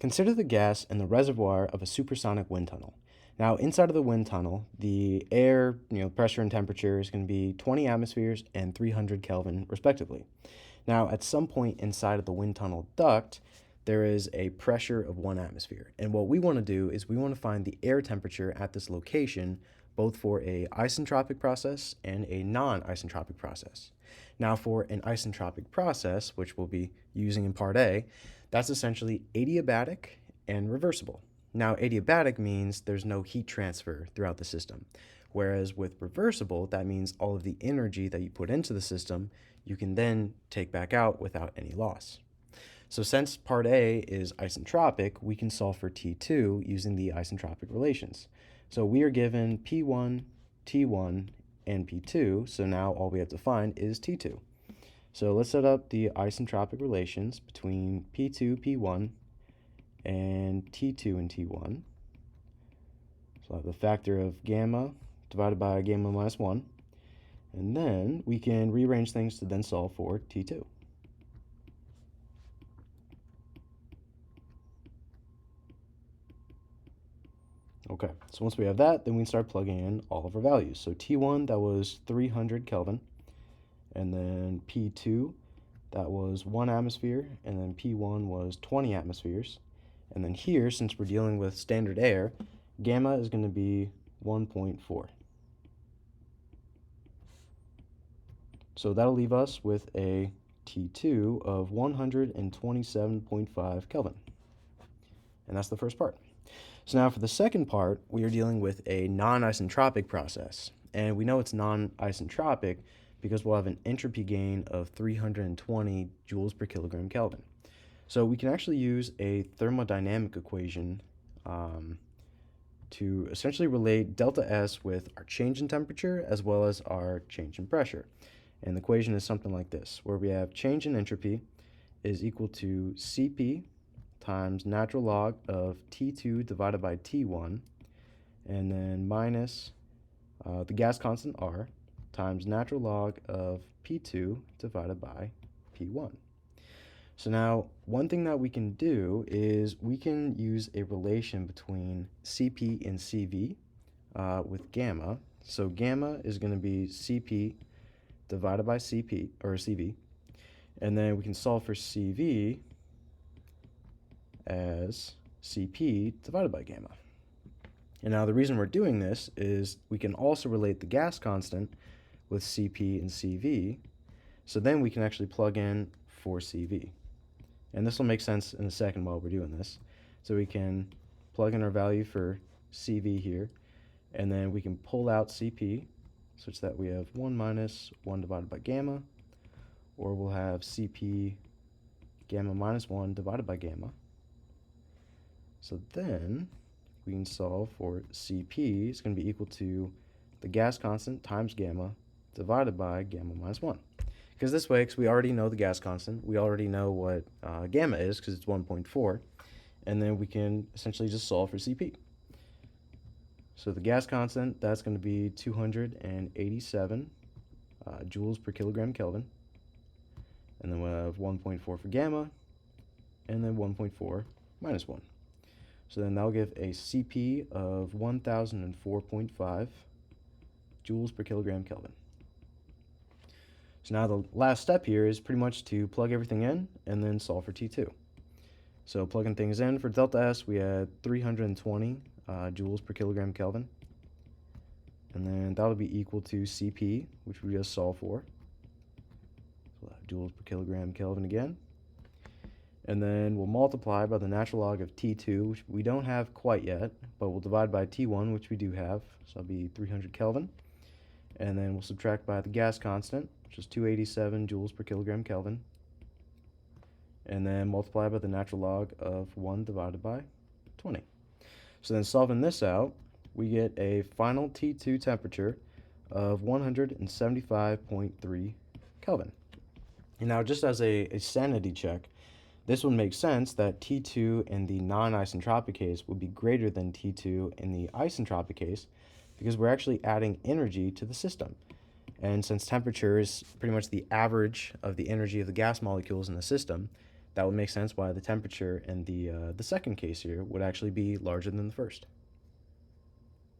Consider the gas in the reservoir of a supersonic wind tunnel. Now, inside of the wind tunnel, the air, pressure and temperature is going to be 20 atmospheres and 300 Kelvin, respectively. Now, at some point inside of the wind tunnel duct, there is a pressure of 1 atmosphere. And what we want to do is we want to find the air temperature at this location, both for a isentropic process and a non-isentropic process. Now, for an isentropic process, which we'll be using in Part A, that's essentially adiabatic and reversible. Now, adiabatic means there's no heat transfer throughout the system, whereas with reversible, that means all of the energy that you put into the system, you can then take back out without any loss. So since Part A is isentropic, we can solve for T2 using the isentropic relations. So we are given P1, T1, and P2, so now all we have to find is T2. So let's set up the isentropic relations between P2, P1, and T2 and T1. So I have the factor of gamma divided by gamma minus 1. And then we can rearrange things to then solve for T2. Okay, so once we have that, then we can start plugging in all of our values. So T1, that was 300 Kelvin. And then P2, that was 1 atmosphere. And then P1 was 20 atmospheres. And then here, since we're dealing with standard air, gamma is going to be 1.4. So that'll leave us with a T2 of 127.5 Kelvin. And that's the first part. So now for the second part, we are dealing with a non-isentropic process. And we know it's non-isentropic because we'll have an entropy gain of 320 joules per kilogram Kelvin. So we can actually use a thermodynamic equation to essentially relate delta S with our change in temperature as well as our change in pressure. And the equation is something like this, where we have change in entropy is equal to Cp times natural log of T2 divided by T1, and then minus the gas constant R times natural log of P2 divided by P1. So now, one thing that we can do is we can use a relation between Cp and Cv with gamma. So gamma is going to be Cp divided by Cp, or Cv, and then we can solve for Cv as Cp divided by gamma. And now the reason we're doing this is we can also relate the gas constant with Cp and Cv, so then we can actually plug in for Cv. And this will make sense in a second while we're doing this. So we can plug in our value for Cv here, and then we can pull out Cp such that we have 1 minus 1 divided by gamma, or we'll have Cp gamma minus 1 divided by gamma. So then we can solve for Cp is going to be equal to the gas constant times gamma divided by gamma minus 1. Because this way, because we already know the gas constant, we already know what gamma is because it's 1.4, and then we can essentially just solve for Cp. So the gas constant, that's going to be 287 joules per kilogram Kelvin, and then we'll have 1.4 for gamma, and then 1.4 minus 1. So then that'll give a Cp of 1004.5 joules per kilogram Kelvin. So now the last step here is pretty much to plug everything in and then solve for T2. So plugging things in for delta S, we had 320 joules per kilogram Kelvin. And then that'll be equal to Cp, which we just solved for. So joules per kilogram Kelvin again. And then we'll multiply by the natural log of T2, which we don't have quite yet, but we'll divide by T1, which we do have. So that'll be 300 Kelvin. And then we'll subtract by the gas constant, which is 287 joules per kilogram Kelvin. And then multiply by the natural log of 1 divided by 20. So then solving this out, we get a final T2 temperature of 175.3 Kelvin. And now just as a sanity check, this would make sense that T2 in the non-isentropic case would be greater than T2 in the isentropic case because we're actually adding energy to the system. And since temperature is pretty much the average of the energy of the gas molecules in the system, that would make sense why the temperature in the second case here would actually be larger than the first.